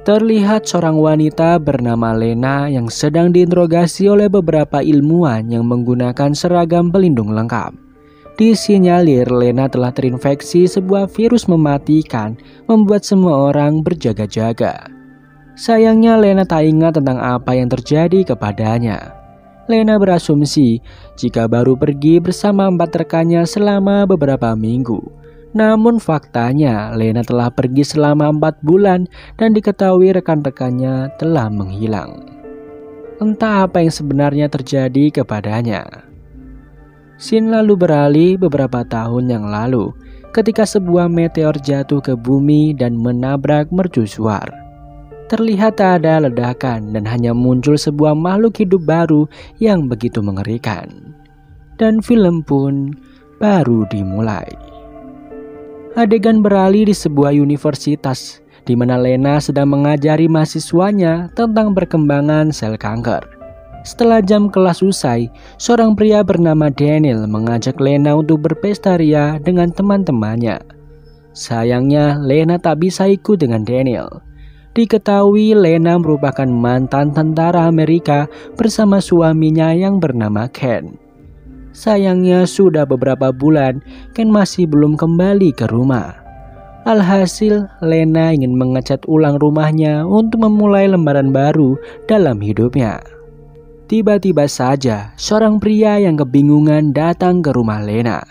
Terlihat seorang wanita bernama Lena yang sedang diinterogasi oleh beberapa ilmuwan yang menggunakan seragam pelindung lengkap. Disinyalir Lena telah terinfeksi sebuah virus mematikan, membuat semua orang berjaga-jaga. Sayangnya Lena tak ingat tentang apa yang terjadi kepadanya. Lena berasumsi jika baru pergi bersama 4 rekannya selama beberapa minggu. Namun faktanya Lena telah pergi selama 4 bulan dan diketahui rekan-rekannya telah menghilang. Entah apa yang sebenarnya terjadi kepadanya. Scene lalu beralih beberapa tahun yang lalu ketika sebuah meteor jatuh ke bumi dan menabrak mercusuar. Terlihat tak ada ledakan dan hanya muncul sebuah makhluk hidup baru yang begitu mengerikan. Dan film pun baru dimulai. Adegan beralih di sebuah universitas di mana Lena sedang mengajari mahasiswanya tentang perkembangan sel kanker. Setelah jam kelas usai, seorang pria bernama Daniel mengajak Lena untuk berpesta ria dengan teman-temannya. Sayangnya Lena tak bisa ikut dengan Daniel. Diketahui Lena merupakan mantan tentara Amerika bersama suaminya yang bernama Ken. Sayangnya sudah beberapa bulan Ken masih belum kembali ke rumah. Alhasil Lena ingin mengecat ulang rumahnya untuk memulai lembaran baru dalam hidupnya. Tiba-tiba saja seorang pria yang kebingungan datang ke rumah Lena.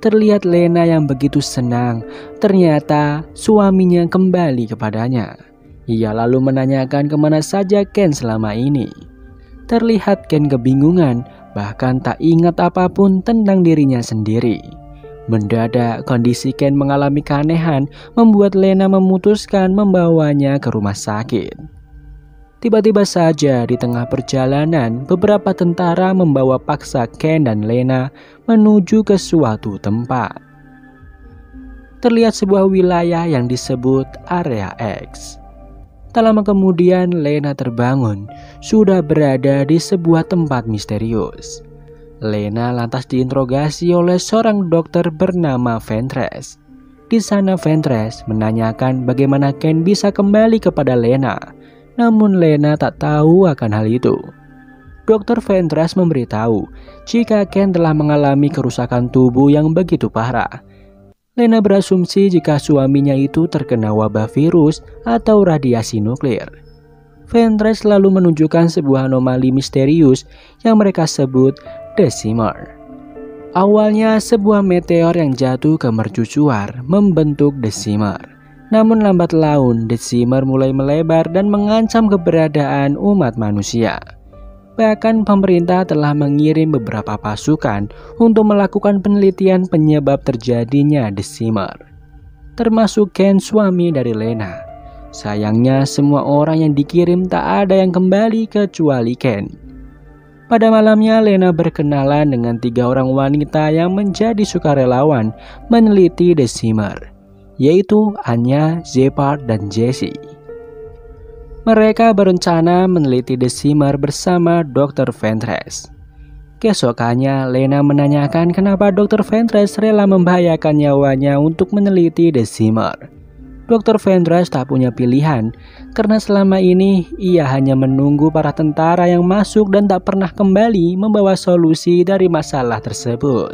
Terlihat Lena yang begitu senang, ternyata suaminya kembali kepadanya. Ia lalu menanyakan kemana saja Ken selama ini. Terlihat Ken kebingungan, bahkan tak ingat apapun tentang dirinya sendiri. Mendadak kondisi Ken mengalami keanehan, membuat Lena memutuskan membawanya ke rumah sakit. Tiba-tiba saja di tengah perjalanan, beberapa tentara membawa paksa Ken dan Lena menuju ke suatu tempat. Terlihat sebuah wilayah yang disebut Area X. Tak lama kemudian Lena terbangun, sudah berada di sebuah tempat misterius. Lena lantas diinterogasi oleh seorang dokter bernama Ventress. Di sana Ventress menanyakan bagaimana Ken bisa kembali kepada Lena, namun Lena tak tahu akan hal itu. Dokter Ventress memberitahu jika Ken telah mengalami kerusakan tubuh yang begitu parah. Lena berasumsi jika suaminya itu terkena wabah virus atau radiasi nuklir. Ventress lalu menunjukkan sebuah anomali misterius yang mereka sebut The Shimmer. Awalnya sebuah meteor yang jatuh ke mercusuar membentuk The Shimmer. Namun lambat laun The Shimmer mulai melebar dan mengancam keberadaan umat manusia. Bahkan pemerintah telah mengirim beberapa pasukan untuk melakukan penelitian penyebab terjadinya The Shimmer, termasuk Ken, suami dari Lena. Sayangnya semua orang yang dikirim tak ada yang kembali kecuali Ken. Pada malamnya Lena berkenalan dengan 3 orang wanita yang menjadi sukarelawan meneliti The Shimmer, yaitu Anya, Shepard, dan Jessie. Mereka berencana meneliti The Shimmer bersama Dr. Ventress. Keesokannya, Lena menanyakan kenapa Dr. Ventress rela membahayakan nyawanya untuk meneliti The Shimmer. Dr. Ventress tak punya pilihan, karena selama ini ia hanya menunggu para tentara yang masuk dan tak pernah kembali membawa solusi dari masalah tersebut.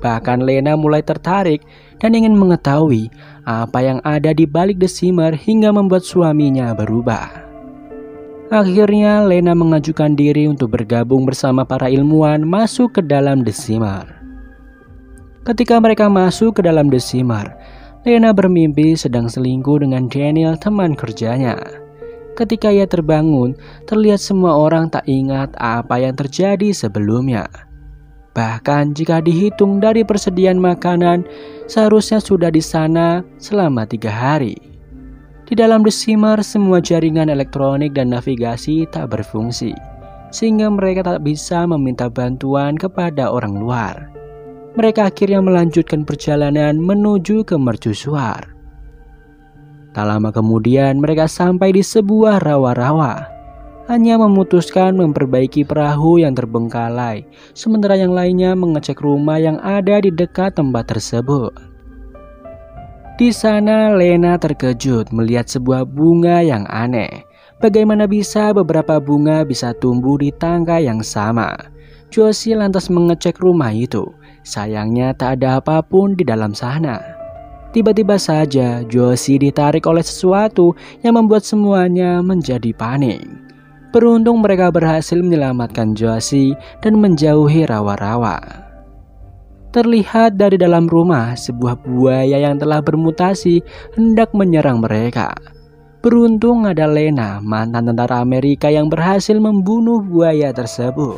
Bahkan Lena mulai tertarik dan ingin mengetahui apa yang ada di balik The Shimmer hingga membuat suaminya berubah. Akhirnya Lena mengajukan diri untuk bergabung bersama para ilmuwan masuk ke dalam The Shimmer. Ketika mereka masuk ke dalam The Shimmer, Lena bermimpi sedang selingkuh dengan Daniel, teman kerjanya. Ketika ia terbangun, terlihat semua orang tak ingat apa yang terjadi sebelumnya. Bahkan jika dihitung dari persediaan makanan, seharusnya sudah di sana selama 3 hari. Di dalam The Shimmer, semua jaringan elektronik dan navigasi tak berfungsi, sehingga mereka tak bisa meminta bantuan kepada orang luar. Mereka akhirnya melanjutkan perjalanan menuju ke mercusuar. Tak lama kemudian mereka sampai di sebuah rawa-rawa. Hanya memutuskan memperbaiki perahu yang terbengkalai, sementara yang lainnya mengecek rumah yang ada di dekat tempat tersebut. Di sana Lena terkejut melihat sebuah bunga yang aneh. Bagaimana bisa beberapa bunga bisa tumbuh di tangga yang sama? Josie lantas mengecek rumah itu. Sayangnya tak ada apapun di dalam sana. Tiba-tiba saja Josie ditarik oleh sesuatu yang membuat semuanya menjadi panik. Beruntung mereka berhasil menyelamatkan Josie dan menjauhi rawa-rawa. Terlihat dari dalam rumah sebuah buaya yang telah bermutasi hendak menyerang mereka. Beruntung ada Lena, mantan tentara Amerika yang berhasil membunuh buaya tersebut.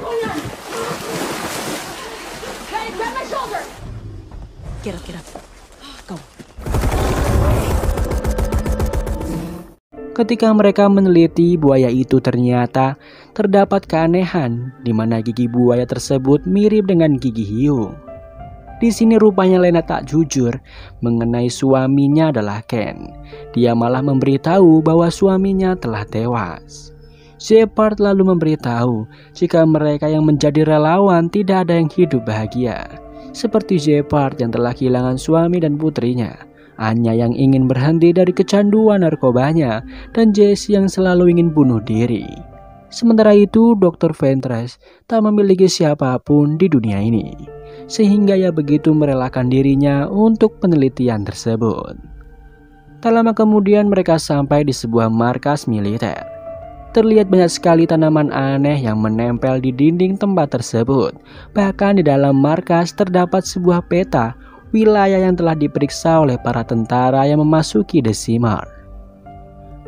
Ketika mereka meneliti buaya itu, ternyata terdapat keanehan di mana gigi buaya tersebut mirip dengan gigi hiu. Di sini rupanya Lena tak jujur mengenai suaminya adalah Ken. Dia malah memberitahu bahwa suaminya telah tewas. Shepard lalu memberitahu jika mereka yang menjadi relawan tidak ada yang hidup bahagia. Seperti Shepard yang telah kehilangan suami dan putrinya, Anya yang ingin berhenti dari kecanduan narkobanya, dan Jesse yang selalu ingin bunuh diri. Sementara itu, Dr. Ventress tak memiliki siapapun di dunia ini, sehingga ia begitu merelakan dirinya untuk penelitian tersebut. Tak lama kemudian mereka sampai di sebuah markas militer. Terlihat banyak sekali tanaman aneh yang menempel di dinding tempat tersebut. Bahkan di dalam markas terdapat sebuah peta wilayah yang telah diperiksa oleh para tentara yang memasuki Decimar.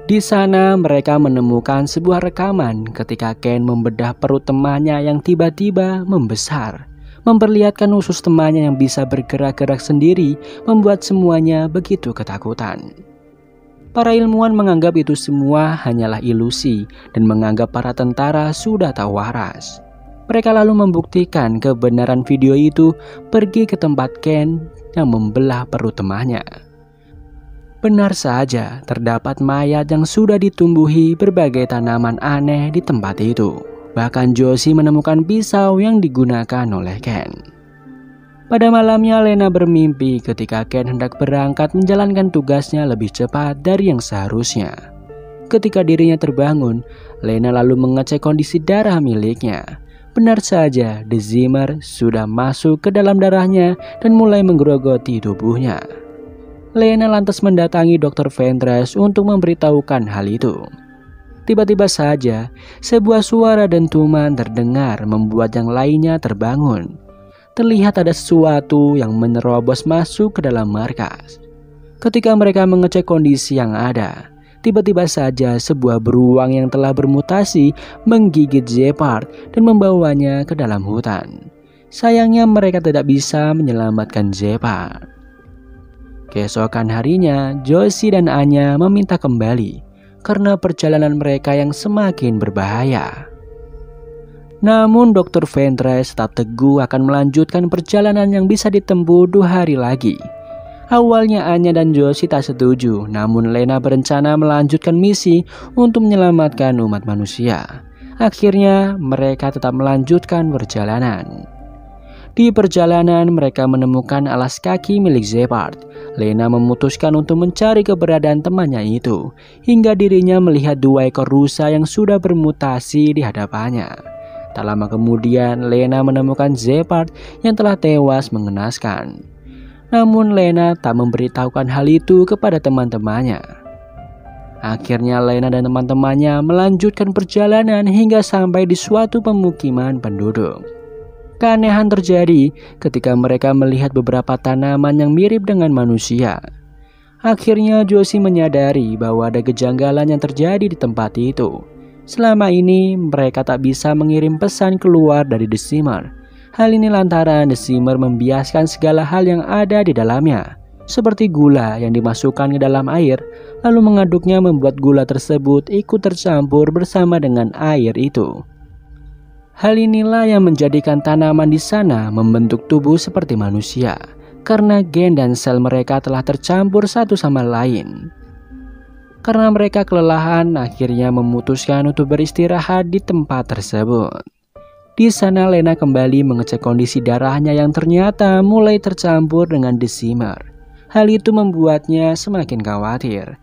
Di sana mereka menemukan sebuah rekaman ketika Ken membedah perut temannya yang tiba-tiba membesar. Memperlihatkan usus temannya yang bisa bergerak-gerak sendiri membuat semuanya begitu ketakutan. Para ilmuwan menganggap itu semua hanyalah ilusi dan menganggap para tentara sudah tak waras. Mereka lalu membuktikan kebenaran video itu, pergi ke tempat Ken yang membelah perut temannya. Benar saja, terdapat mayat yang sudah ditumbuhi berbagai tanaman aneh di tempat itu. Bahkan Josie menemukan pisau yang digunakan oleh Ken. Pada malamnya Lena bermimpi ketika Ken hendak berangkat menjalankan tugasnya lebih cepat dari yang seharusnya. Ketika dirinya terbangun, Lena lalu mengecek kondisi darah miliknya. Benar saja, Decimar sudah masuk ke dalam darahnya dan mulai menggerogoti tubuhnya. Lena lantas mendatangi Dr. Ventress untuk memberitahukan hal itu. Tiba-tiba saja, sebuah suara dentuman terdengar membuat yang lainnya terbangun. Terlihat ada sesuatu yang menerobos masuk ke dalam markas. Ketika mereka mengecek kondisi yang ada, tiba-tiba saja sebuah beruang yang telah bermutasi menggigit Shepard dan membawanya ke dalam hutan. Sayangnya mereka tidak bisa menyelamatkan Shepard. Keesokan harinya, Josie dan Anya meminta kembali karena perjalanan mereka yang semakin berbahaya. Namun Dr. Ventress tetap teguh akan melanjutkan perjalanan yang bisa ditempuh 2 hari lagi. Awalnya Anya dan Josie tak setuju, namun Lena berencana melanjutkan misi untuk menyelamatkan umat manusia. Akhirnya mereka tetap melanjutkan perjalanan. Di perjalanan mereka menemukan alas kaki milik Shepard. Lena memutuskan untuk mencari keberadaan temannya itu, hingga dirinya melihat 2 ekor rusa yang sudah bermutasi di hadapannya. Tak lama kemudian Lena menemukan Shepard yang telah tewas mengenaskan. Namun Lena tak memberitahukan hal itu kepada teman-temannya. Akhirnya Lena dan teman-temannya melanjutkan perjalanan hingga sampai di suatu pemukiman penduduk. Keanehan terjadi ketika mereka melihat beberapa tanaman yang mirip dengan manusia. Akhirnya Josie menyadari bahwa ada kejanggalan yang terjadi di tempat itu. Selama ini mereka tak bisa mengirim pesan keluar dari Decimar. Hal ini lantaran Decimar membiaskan segala hal yang ada di dalamnya, seperti gula yang dimasukkan ke dalam air, lalu mengaduknya membuat gula tersebut ikut tercampur bersama dengan air itu. Hal inilah yang menjadikan tanaman di sana membentuk tubuh seperti manusia, karena gen dan sel mereka telah tercampur satu sama lain. Karena mereka kelelahan, akhirnya memutuskan untuk beristirahat di tempat tersebut. Di sana Lena kembali mengecek kondisi darahnya yang ternyata mulai tercampur dengan Decimar. Hal itu membuatnya semakin khawatir.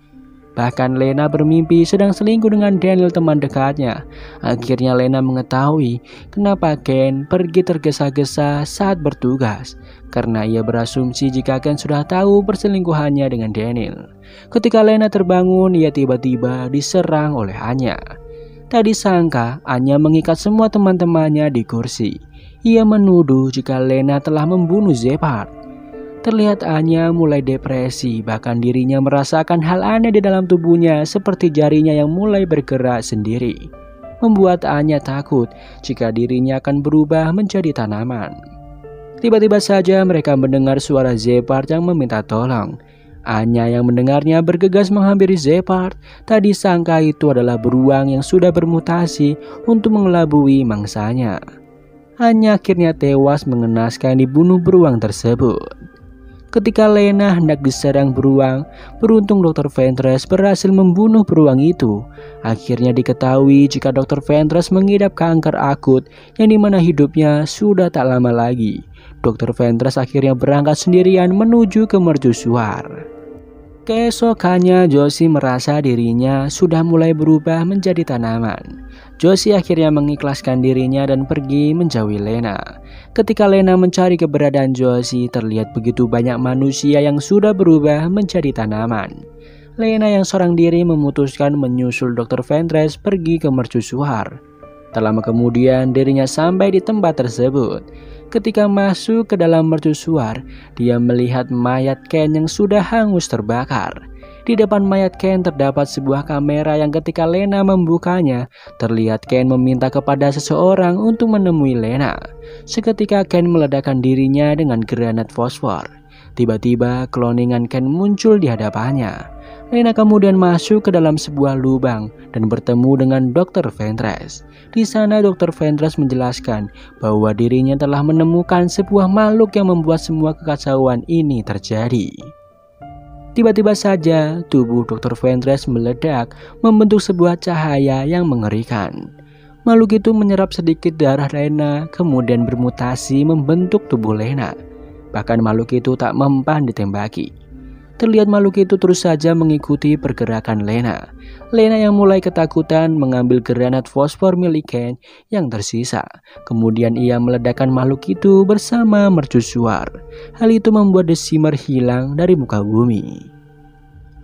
Bahkan Lena bermimpi sedang selingkuh dengan Daniel, teman dekatnya. Akhirnya Lena mengetahui kenapa Ken pergi tergesa-gesa saat bertugas, karena ia berasumsi jika Ken sudah tahu perselingkuhannya dengan Daniel. Ketika Lena terbangun, ia tiba-tiba diserang oleh Anya. Tak disangka, Anya mengikat semua teman-temannya di kursi. Ia menuduh jika Lena telah membunuh Shepard. Terlihat Anya mulai depresi, bahkan dirinya merasakan hal aneh di dalam tubuhnya seperti jarinya yang mulai bergerak sendiri. Membuat Anya takut jika dirinya akan berubah menjadi tanaman. Tiba-tiba saja mereka mendengar suara Shepard yang meminta tolong. Anya yang mendengarnya bergegas menghampiri Shepard. Tak disangka itu adalah beruang yang sudah bermutasi untuk mengelabui mangsanya. Anya akhirnya tewas mengenaskan dibunuh beruang tersebut. Ketika Lena hendak diserang beruang, beruntung Dr. Ventress berhasil membunuh beruang itu. Akhirnya diketahui jika Dr. Ventress mengidap kanker akut yang dimana hidupnya sudah tak lama lagi. Dr. Ventress akhirnya berangkat sendirian menuju ke mercusuar. Keesokannya Josie merasa dirinya sudah mulai berubah menjadi tanaman. Josie akhirnya mengikhlaskan dirinya dan pergi menjauhi Lena. Ketika Lena mencari keberadaan Josie, terlihat begitu banyak manusia yang sudah berubah menjadi tanaman. Lena yang seorang diri memutuskan menyusul Dr. Ventress pergi ke mercusuar. Tak lama kemudian dirinya sampai di tempat tersebut. Ketika masuk ke dalam mercusuar, dia melihat mayat Ken yang sudah hangus terbakar. Di depan mayat Ken terdapat sebuah kamera yang ketika Lena membukanya, terlihat Ken meminta kepada seseorang untuk menemui Lena. Seketika Ken meledakkan dirinya dengan granat fosfor. Tiba-tiba cloningan Ken muncul di hadapannya. Lena kemudian masuk ke dalam sebuah lubang dan bertemu dengan Dr. Ventress. Di sana Dr. Ventress menjelaskan bahwa dirinya telah menemukan sebuah makhluk yang membuat semua kekacauan ini terjadi. Tiba-tiba saja tubuh Dr. Ventress meledak membentuk sebuah cahaya yang mengerikan. Makhluk itu menyerap sedikit darah Lena kemudian bermutasi membentuk tubuh Lena. Bahkan makhluk itu tak mempan ditembaki. Terlihat makhluk itu terus saja mengikuti pergerakan Lena. Lena yang mulai ketakutan mengambil granat fosfor milik Ken yang tersisa. Kemudian ia meledakkan makhluk itu bersama mercusuar. Hal itu membuat Deceimer hilang dari muka bumi.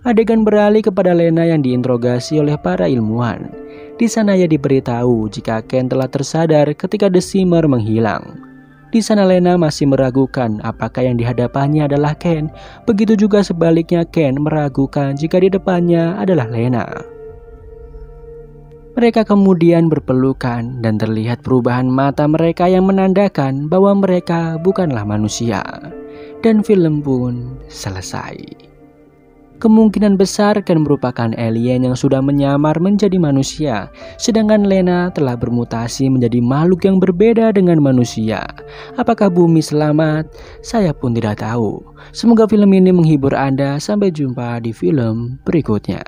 Adegan beralih kepada Lena yang diinterogasi oleh para ilmuwan. Di sana ia diberitahu jika Ken telah tersadar ketika Deceimer menghilang. Di sana Lena masih meragukan apakah yang dihadapannya adalah Ken. Begitu juga sebaliknya Ken meragukan jika di depannya adalah Lena. Mereka kemudian berpelukan dan terlihat perubahan mata mereka yang menandakan bahwa mereka bukanlah manusia. Dan film pun selesai. Kemungkinan besar Ken merupakan alien yang sudah menyamar menjadi manusia, sedangkan Lena telah bermutasi menjadi makhluk yang berbeda dengan manusia. Apakah bumi selamat? Saya pun tidak tahu. Semoga film ini menghibur Anda. Sampai jumpa di film berikutnya.